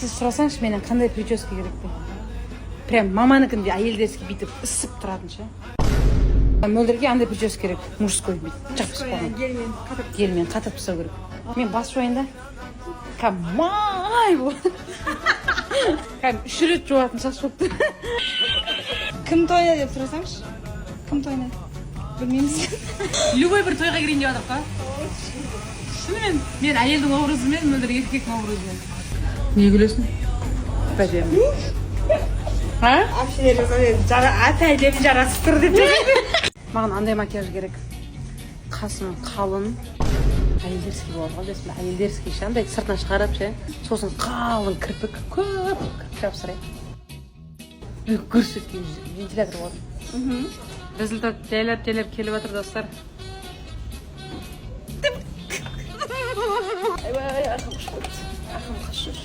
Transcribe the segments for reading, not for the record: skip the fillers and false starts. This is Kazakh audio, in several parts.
Siz сұрасаңызшы менен қандай прическа керек деп. Прям маманыкіндей әйелдерский бүйтіп ысып тұратынша. Мөлдірге андай прическа керек, мужской бүйтіп жапсып қойған. Гелмен қатырып тастау керек. Мен бас жуайын да. Май болды. Үш рет жуатын шаш болыпты. Кім тойына деп сұрасаңызшы? Кім тойына? Білмейміз. Любой бір тойға кірейін деп жатырық па? Шынымен мен әйелдің образымен, мөлдір еркектің образымен. Не күлесің? Бәдем. Апшелер жасады, әп-әдем жарасып тұр деп жүреді. Маған андай макияж керек. Қасым қалын. Әйелдерский болады ғой дейсің бе? Әйелдерский ше, андай сыртына шығарып ше. Сосын қалың кірпік, көп кірпік жапсырайын. Көрсеткен вентилятор болады. Результат жайлап келіп жатыр достар. Айбай, ақым қышып. Ақым қышып.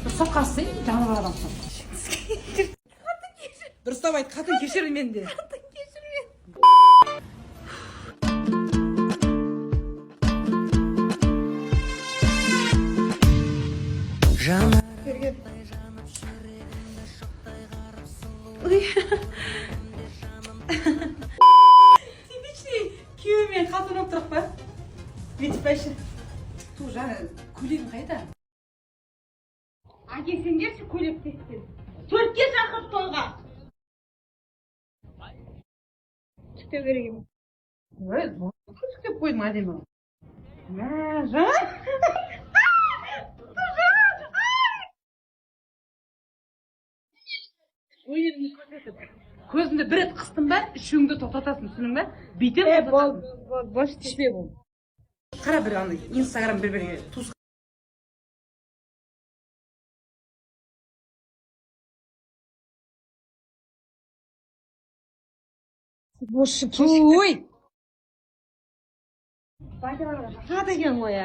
Бір сапқасы жанып адам. Дұрыстап айт, қатын кешір менде. Қатын кешір мен. Жана Типичный күйеуі мен қатын болып тұрық па? Бүйтіп бәйші. Ту жаңа көйлегім қайда? Әке сендерші көйлек тестен. 4-ке шақырып тойға. Түктеу керек емес. Ой, түктеп қойдым әдемі. Жан? Ойынды көрсетіп. Көзімді бір рет қыстым ба, үшіңді тоқтатасың, түсінің ба? Бүйтем тоқтатасың. Бош Ішпе бұл. Қара бір андай, инстаграм бір-біріне туыс. Бошы Ой! Қа деген ғой ә.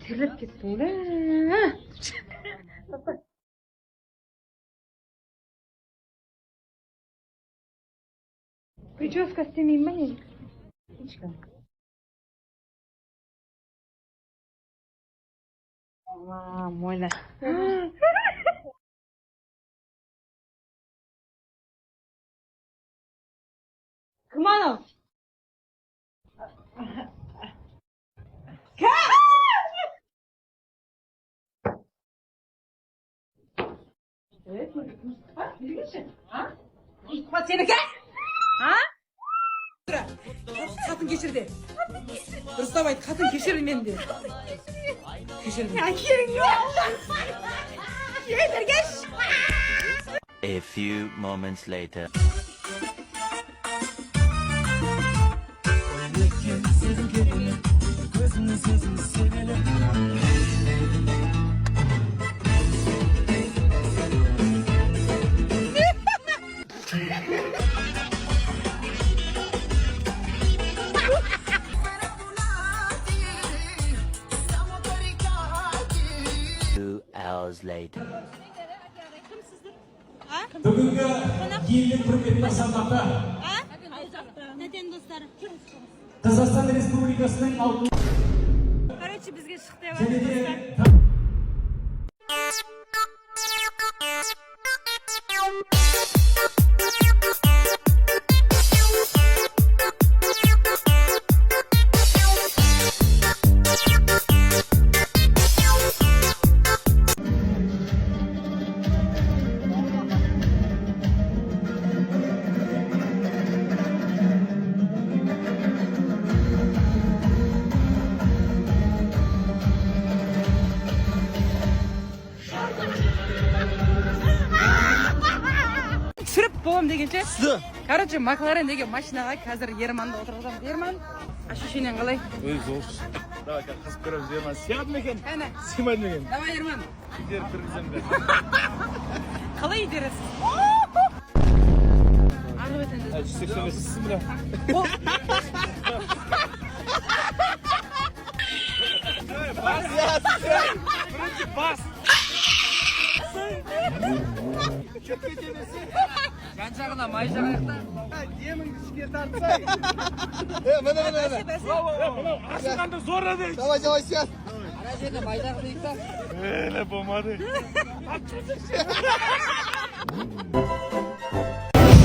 Терлеп кеттің бе? Прическа істемейін ба не? Мойна. Кім анау? Сенікі? Қатын кешірді. Дұрыстап айт, қатын кешірді менде. Кешірді. Әкерің Жетіргеш! A few moments later. Hours later. Бүгінгі елдің құрметті азаматы Нәтен достары. Қазақстан Республикасының алтын Короче, бізге шықты және де Түсіріп болам дегенше. Короче, Макларен деген машинаға қазір Ерманды отырғызамыз. Ерман, ощущениең қалай? Ой, зор. Давай, қызып көреміз, Ерман. Сияды ма екен? Әне. Сыймайды ма екен? Давай, Ерман. Итеріп кіргіземін бе? Қалай итересіз? Ағып етіңіз. 185 бля. Бас, бірінші бас. Чөп кетемесі. Жан-жағына май жағайықта. Демің ішке тартсай. Мынау ашығанды зорла дейік. Давай, сейчас. Ана жеріне май жағы дейік та. Болмады.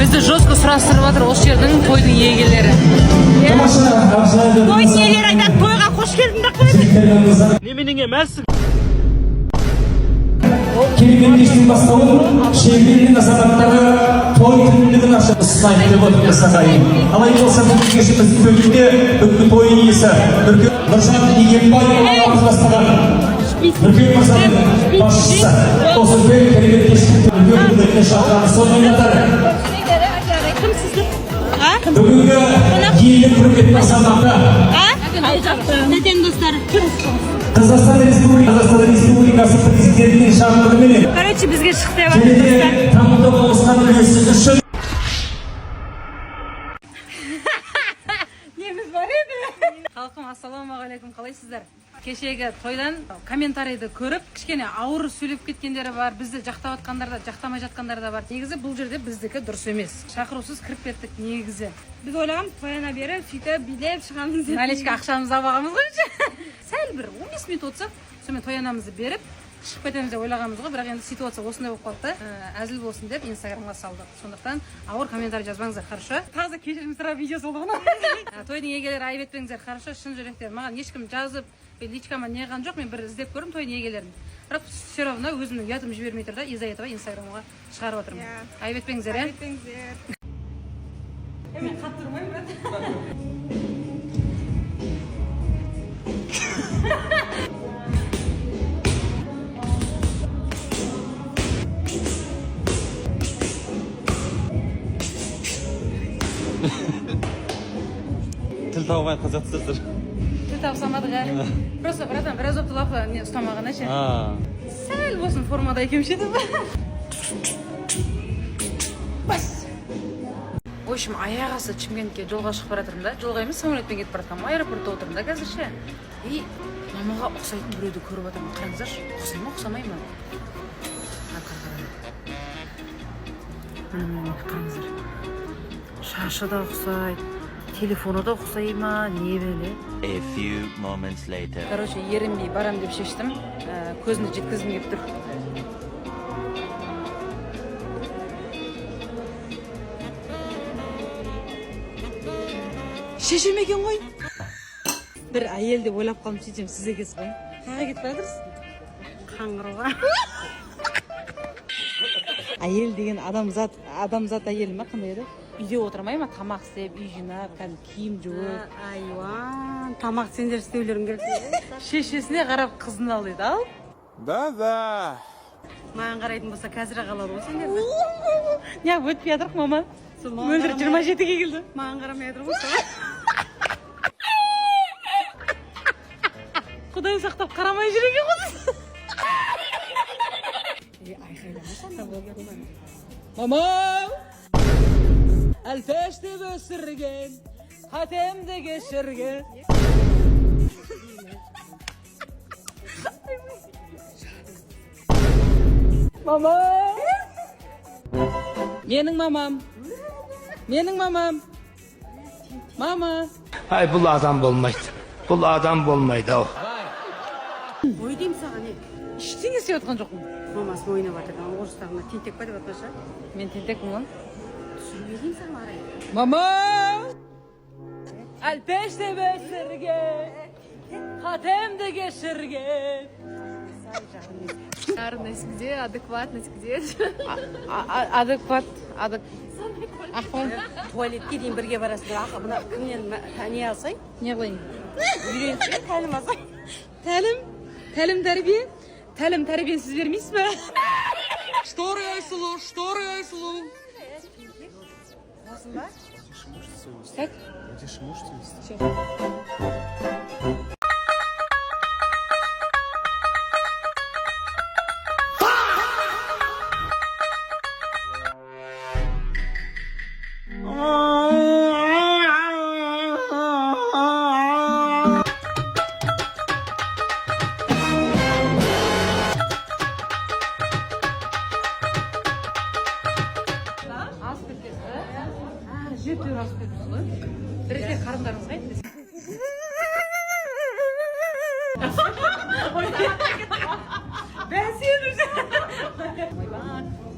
Бізді жестко сұрастырып жатыр осы жердің тойдың иегерлері. Той иелері айтады, тойға қош келдіңдер қойды. Неменің емессің? Келген кештің бастауын шерменің азаматтары той күндігін ашып ұсынайық деп отырмыз ағайын. Алай болса бұл кешіміздің бөлігінде бүкіл тойын иесі Нұржан Игенбай ағамыз бастаған үлкен мырзаның басшысы осы үлкен керемет кештің үлкен күндігіне шақырғаны сонымен қатар бүгінгі елдің құрметті азаматы Нәтен достар. Қазақстан Республикасы президентінің жарлығыменен Короче, бізге шықты және де дамуда болысқан үлесі үшін Неміз бар еді. Халқым, ассалаумағалейкум, қалайсыздар? Кешегі тойдан комментарийді көріп, кішкене ауыр сөйлеп кеткендері бар, бізді жақтап жатқандар да, жақтамай жатқандар да бар. Негізі бұл жерде біздікі дұрыс емес. Шақырусыз кіріп кеттік негізі. Біз ойлағам, тойына беріп, сөйтіп, билеп шығамыз деп. Наличка ақшамызды алғанбыз ғой. Сәл бір 15 минут отсақ, сонымен тоянамызды беріп, шығып кетеміз деп ойлағанбыз ғой, бірақ енді ситуация осындай болып қалды. Әзіл болсын деп инстаграмға салдық. Сондықтан ауыр комментарий жазбаңыздар, хорошо? Таза кешірім сұрап видео салды ғой. Тойдың егелері айып етпеңіздер, хорошо? Шын жүректен. Маған ешкім жазып, личкама неған жоқ, мен бір іздеп көрдім тойдың егелерін. Бірақ все равно өзімнің ұятым жібермей тұр да, из-за этого инстаграмға шығарып отырмын. Айып етпеңіздер, Айып етпеңіздер. Мен қатты тұрмаймын, брат. Тіл тауған қызықтысыздар. Тіл тапсамадық, Просто, братан, біраз опты лапы не ұстамағана ше. Сәл болсын формада екем ше деп. Бас! В общем, аяқ асты Шымкентке жолға шығып бара жатырмын да. Жолға емес, самолетпен кетіп бара жатырмын. Аэропортта отырмын да қазір ше. И мамаға ұқсайтын біреуді көріп жатырмын. Қараңыздаршы, ұқсай ма, ұқсамай ма? Қараңыздар. Шашы да ұқсайды. Телефоны да ұқсай ма, не біле. A few moments later. Короче, ерінбей барам деп шештім. Көзімді жеткізгім келіп тұр. Шешем екен ғой. Бір әйел деп ойлап қалым сөйтсем сіз екенсіз ғой. Қаға кетіп жатырсыз? Қаңғыруға. Әйел деген адамзат әйел ма, қандай еді? Үйде отырмай ма, тамақ істеп, үй жинап, киім жуып. Айуан, тамақ сендер істеулерің керек. Шешесіне қарап қызын ал дейді, ал? Да. Маған қарайтын болса қазір қалады ғой сендер. Неғып өтпей жатырық, мама? Мөлдір 27-ге келді. Маған қарамай жатыр ғой. Құдай сақтап қарамай жүр екен ғой. Мама! Әлпеш деп өсірген, қатемді кешірген. Мама! Менің мамам. Мама! Ay bu adam olmaydı. Bu adam olmaydı o. Ой деймін саған, не? Ештеңе істеп отқан жоқпын. Мамасын ойнап жатыр, орыстарына тентек па деп атпаша. Мен тентекпін ғой. Түсірмей деймін саған арай. Мама! Әлпеш деп өсірген, қатемді кешірген. Арность где? Адекватность где? Адекват. Туалетке дейін бірге барасыңдар. Мына кімнен не алсай? Не қылайын? Үйренсің, тәлім алсай. Тәлім тәрбие? Тәлім тәрбиесіз бермейсіз бе? Шторы айсылу. Басын ба? Так? біресе қарындарыңыз қайда?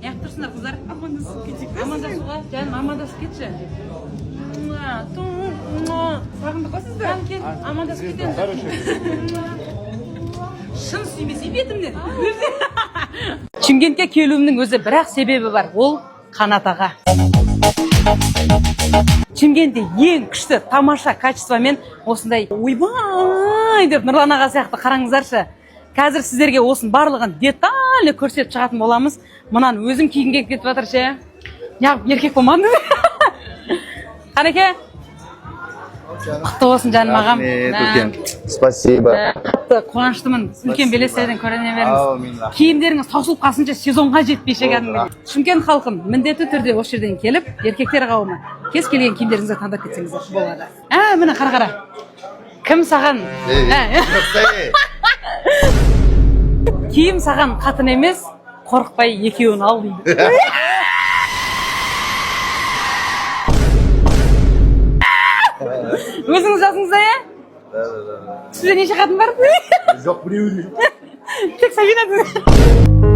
Неғып тұрсыңдар қыздар? Амандасып кетейік. Амандасуға, жаным амандасып кетші. Сағынды қосыздар? Кел, амандасып кетеміз. Шын сүймесей бетімнен. Шымкентке келуімнің өзі бірақ себебі бар. Ол Қанат аға. Шымкентте ең күшті тамаша качествомен осындай ойбай деп Нұрлан аға сияқты қараңыздаршы. Қазір сіздерге осын барлығын детально көрсетіп шығатын боламыз. Мұнан өзім киінген кетіп жатыр ше. Неғып еркек болмадың? Қанеке? Құтты болсын жаным ағам. Спасибо. Қатты қуаныштымын. Үлкен белестерден көріне беріңіз. Киімдеріңіз таусылып қалсынша сезонға жетпейше кәдімгі. Шымкент халқын міндетті түрде осы жерден келіп, еркектер қауымы кез келген киімдеріңізді таңдап кетсеңіздер болады. Міне қара. Кім саған? Киім саған қатын емес, қорықпай екеуін ал дейді. Өзіңіз жасыңызда, Сізде неше қатын бар? Жоқ, біреу. Тек Сабина.